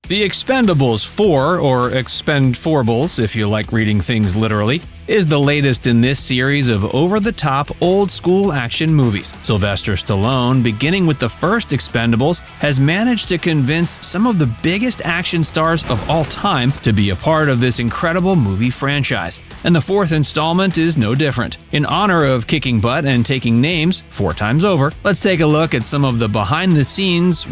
The Expendables 4, or Expendables if you like reading things literally, is the latest in this series of over-the-top, old-school action movies. Sylvester Stallone, beginning with the first Expendables, has managed to convince some of the biggest action stars of all time to be a part of this incredible movie franchise. And the fourth installment is no different. In honor of kicking butt and taking names 4 times over, let's take a look at some of the behind-the-scenes,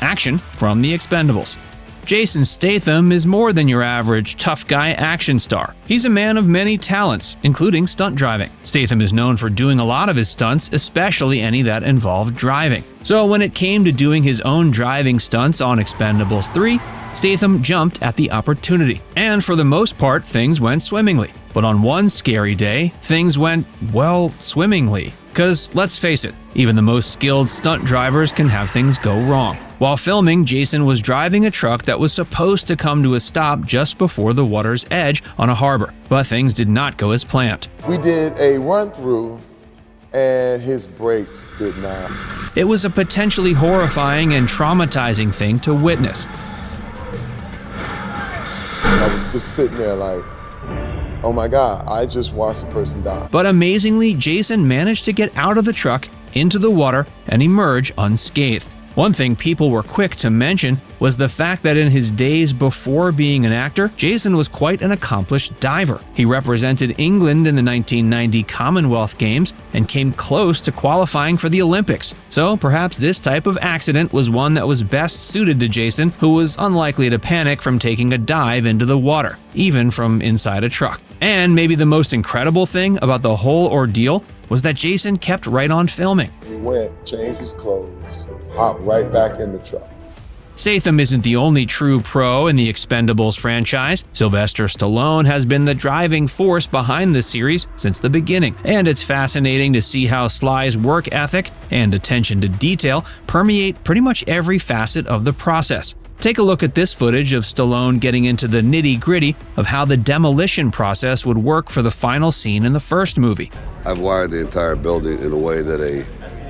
action from the Expendables. Jason Statham is more than your average tough guy action star. He's a man of many talents, including stunt driving. Statham is known for doing a lot of his stunts, especially any that involved driving. So when it came to doing his own driving stunts on Expendables 3, Statham jumped at the opportunity. And for the most part, things went swimmingly. But on one scary day, things went, swimmingly. Because let's face it, even the most skilled stunt drivers can have things go wrong. While filming, Jason was driving a truck that was supposed to come to a stop just before the water's edge on a harbor, but things did not go as planned. We did a run-through, and his brakes did not. It was a potentially horrifying and traumatizing thing to witness. I was just sitting there like, oh my God, I just watched a person die. But amazingly, Jason managed to get out of the truck, into the water, and emerge unscathed. One thing people were quick to mention was the fact that in his days before being an actor, Jason was quite an accomplished diver. He represented England in the 1990 Commonwealth Games and came close to qualifying for the Olympics. So perhaps this type of accident was one that was best suited to Jason, who was unlikely to panic from taking a dive into the water, even from inside a truck. And maybe the most incredible thing about the whole ordeal was that Jason kept right on filming. He went, changed his clothes, hopped right back in the truck. Statham isn't the only true pro in the Expendables franchise. Sylvester Stallone has been the driving force behind the series since the beginning, and it's fascinating to see how Sly's work ethic and attention to detail permeate pretty much every facet of the process. Take a look at this footage of Stallone getting into the nitty-gritty of how the demolition process would work for the final scene in the first movie. I've wired the entire building in a way that a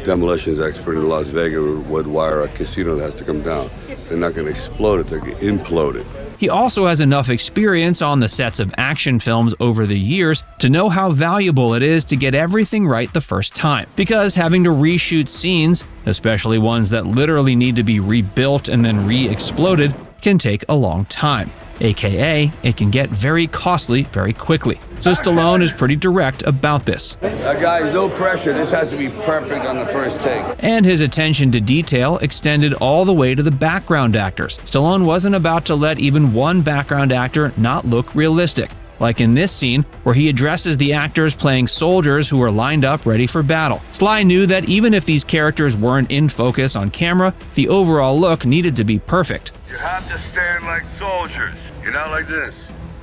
demolitions expert in Las Vegas would wire a casino that has to come down. They're not going to explode it, they're going to implode it. He also has enough experience on the sets of action films over the years to know how valuable it is to get everything right the first time. Because having to reshoot scenes, especially ones that literally need to be rebuilt and then re-exploded, can take a long time. AKA, it can get very costly very quickly. So Stallone is pretty direct about this. Guys, no pressure. This has to be perfect on the first take. And his attention to detail extended all the way to the background actors. Stallone wasn't about to let even one background actor not look realistic, like in this scene where he addresses the actors playing soldiers who are lined up ready for battle. Sly knew that even if these characters weren't in focus on camera, the overall look needed to be perfect. You have to stand like soldiers. You're not like this.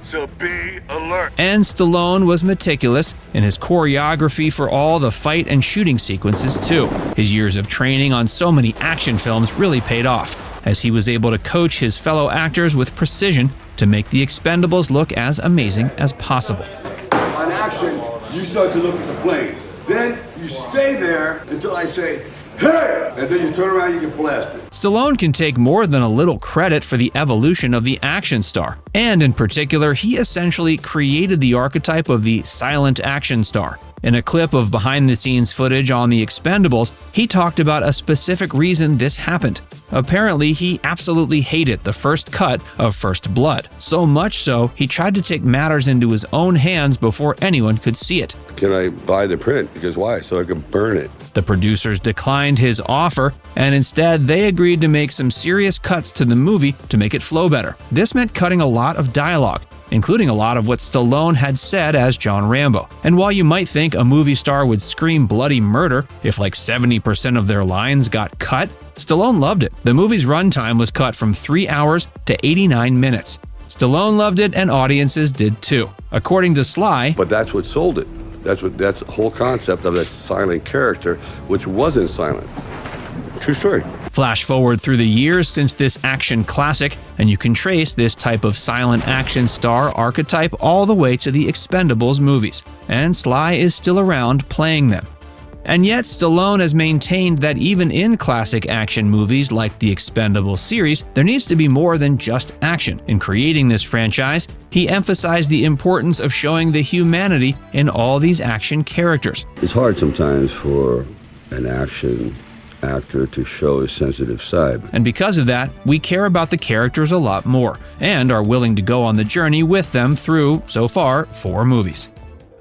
So be alert. And Stallone was meticulous in his choreography for all the fight and shooting sequences too. His years of training on so many action films really paid off, as he was able to coach his fellow actors with precision to make the Expendables look as amazing as possible. On action, you start to look at the plane. Then you stay there until I say, hey! And then you turn around, you get blasted. Stallone can take more than a little credit for the evolution of the action star. And in particular, he essentially created the archetype of the silent action star. In a clip of behind-the-scenes footage on the Expendables, he talked about a specific reason this happened. Apparently, he absolutely hated the first cut of First Blood. So much so, he tried to take matters into his own hands before anyone could see it. Can I buy the print? Because why? So I can burn it. The producers declined his offer, and instead they agreed to make some serious cuts to the movie to make it flow better. This meant cutting a lot of dialogue, including a lot of what Stallone had said as John Rambo. And while you might think a movie star would scream bloody murder if like 70% of their lines got cut, Stallone loved it. The movie's runtime was cut from 3 hours to 89 minutes. Stallone loved it, and audiences did too. According to Sly, but that's what sold it. That's the whole concept of that silent character, which wasn't silent. True story. Flash forward through the years since this action classic, and you can trace this type of silent action star archetype all the way to the Expendables movies, and Sly is still around playing them. And yet, Stallone has maintained that even in classic action movies like the Expendables series, there needs to be more than just action. In creating this franchise, he emphasized the importance of showing the humanity in all these action characters. It's hard sometimes for an action actor to show a sensitive side. And because of that, we care about the characters a lot more, and are willing to go on the journey with them through, so far, 4 movies.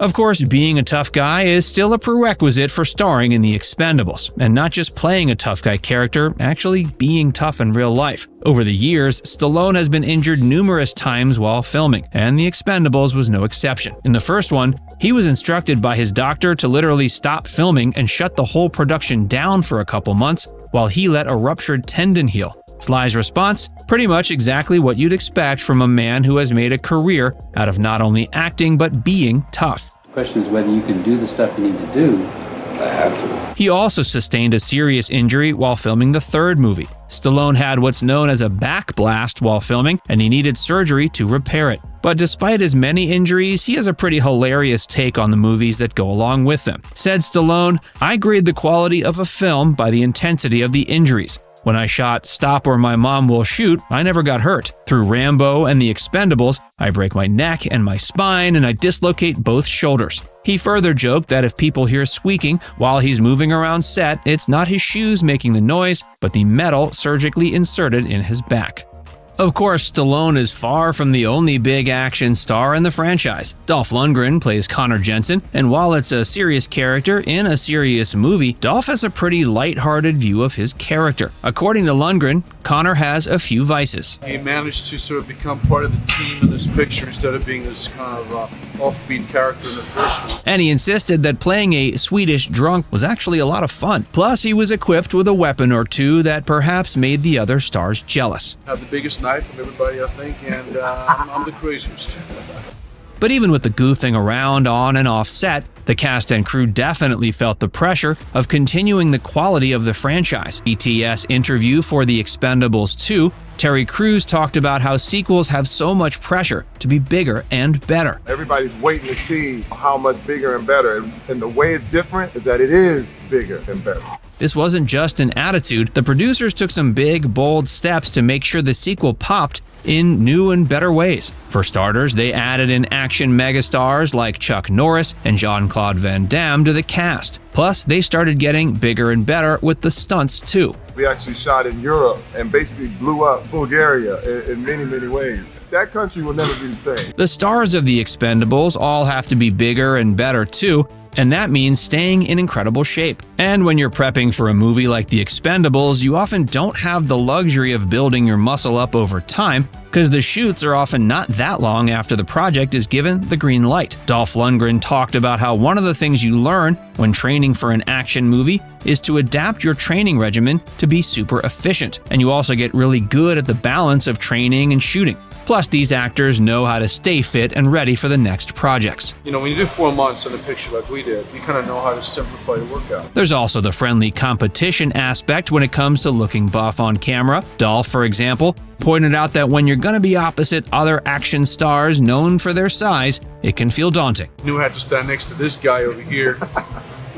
Of course, being a tough guy is still a prerequisite for starring in The Expendables, and not just playing a tough guy character, actually being tough in real life. Over the years, Stallone has been injured numerous times while filming, and The Expendables was no exception. In the first one, he was instructed by his doctor to literally stop filming and shut the whole production down for a couple months while he let a ruptured tendon heal. Sly's response? Pretty much exactly what you'd expect from a man who has made a career out of not only acting but being tough. The question is whether you can do the stuff you need to do. I have to. He also sustained a serious injury while filming the third movie. Stallone had what's known as a back blast while filming, and he needed surgery to repair it. But despite his many injuries, he has a pretty hilarious take on the movies that go along with them. Said Stallone, "I grade the quality of a film by the intensity of the injuries. When I shot Stop or My Mom Will Shoot, I never got hurt. Through Rambo and The Expendables, I break my neck and my spine and I dislocate both shoulders." He further joked that if people hear squeaking while he's moving around set, it's not his shoes making the noise, but the metal surgically inserted in his back. Of course, Stallone is far from the only big action star in the franchise. Dolph Lundgren plays Connor Jensen, and while it's a serious character in a serious movie, Dolph has a pretty lighthearted view of his character. According to Lundgren, Connor has a few vices. He managed to sort of become part of the team in this picture instead of being this kind of offbeat character in the first one. And he insisted that playing a Swedish drunk was actually a lot of fun. Plus, he was equipped with a weapon or two that perhaps made the other stars jealous. I have the biggest knife of everybody, I think, and I'm the craziest. But even with the goofing around on and off set, the cast and crew definitely felt the pressure of continuing the quality of the franchise. ETS interview for The Expendables 2, Terry Crews talked about how sequels have so much pressure to be bigger and better. Everybody's waiting to see how much bigger and better. And the way it's different is that it is bigger and better. This wasn't just an attitude. The producers took some big, bold steps to make sure the sequel popped in new and better ways. For starters, they added in action megastars like Chuck Norris and Jean-Claude Van Damme to the cast. Plus, they started getting bigger and better with the stunts too. We actually shot in Europe and basically blew up Bulgaria in many, many ways. That country will never be the same. The stars of The Expendables all have to be bigger and better too, and that means staying in incredible shape. And when you're prepping for a movie like The Expendables, you often don't have the luxury of building your muscle up over time, because the shoots are often not that long after the project is given the green light. Dolph Lundgren talked about how one of the things you learn when training for an action movie is to adapt your training regimen to be super efficient, and you also get really good at the balance of training and shooting. Plus, these actors know how to stay fit and ready for the next projects. You know, when you do 4 months in a picture like we did, you kind of know how to simplify your workout. There's also the friendly competition aspect when it comes to looking buff on camera. Dolph, for example, pointed out that when you're going to be opposite other action stars known for their size, it can feel daunting. I knew I had to stand next to this guy over here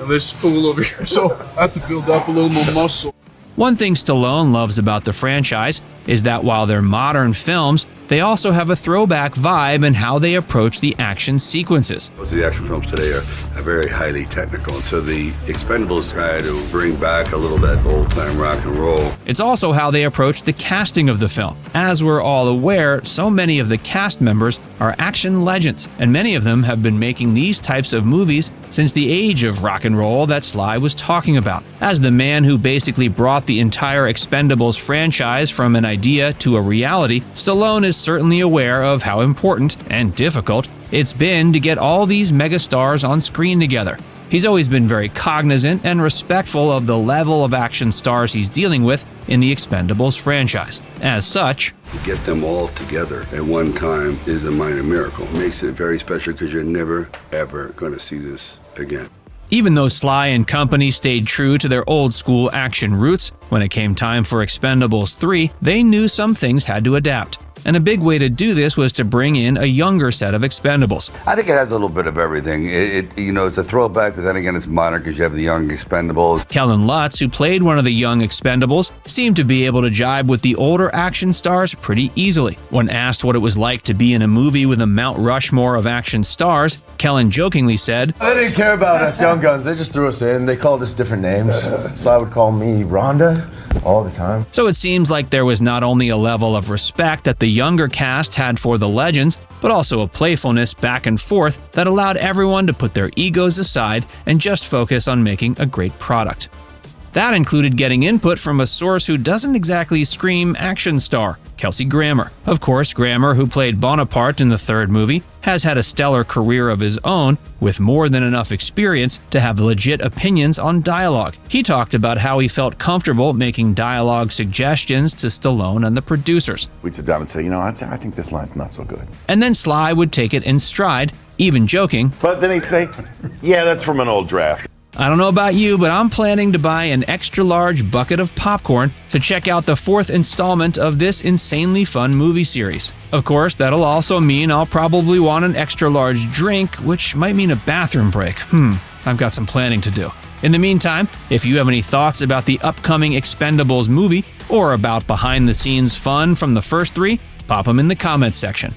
and this fool over here, so I had to build up a little more muscle. One thing Stallone loves about the franchise is that while they're modern films, they also have a throwback vibe in how they approach the action sequences. Most of the action films today are very highly technical, and so the Expendables try to bring back a little of that old-time rock and roll. It's also how they approach the casting of the film. As we're all aware, so many of the cast members are action legends, and many of them have been making these types of movies since the age of rock and roll that Sly was talking about. As the man who basically brought the entire Expendables franchise from an idea to a reality, Stallone is certainly aware of how important and difficult it's been to get all these megastars on screen together. He's always been very cognizant and respectful of the level of action stars he's dealing with in the Expendables franchise. As such, to get them all together at one time is a minor miracle. It makes it very special because you're never, ever going to see this again. Even though Sly and company stayed true to their old-school action roots, when it came time for Expendables 3, they knew some things had to adapt. and a big way to do this was to bring in a younger set of Expendables. I think it has a little bit of everything. It's a throwback, but then again, it's modern because you have the young Expendables. Kellen Lutz, who played one of the young Expendables, seemed to be able to jibe with the older action stars pretty easily. When asked what it was like to be in a movie with a Mount Rushmore of action stars, Kellen jokingly said, "They didn't care about us young guns. They just threw us in. They called us different names. Sly would call me Rhonda all the time." So it seems like there was not only a level of respect that the younger cast had for the legends, but also a playfulness back and forth that allowed everyone to put their egos aside and just focus on making a great product. That included getting input from a source who doesn't exactly scream action star, Kelsey Grammer. Of course, Grammer, who played Bonaparte in the third movie, has had a stellar career of his own, with more than enough experience to have legit opinions on dialogue. He talked about how he felt comfortable making dialogue suggestions to Stallone and the producers. We'd sit down and say, I think this line's not so good. And then Sly would take it in stride, even joking, But then he'd say, yeah, that's from an old draft. I don't know about you, but I'm planning to buy an extra-large bucket of popcorn to check out the fourth installment of this insanely fun movie series. Of course, that'll also mean I'll probably want an extra-large drink, which might mean a bathroom break. I've got some planning to do. In the meantime, if you have any thoughts about the upcoming Expendables movie or about behind-the-scenes fun from the first three, pop them in the comments section.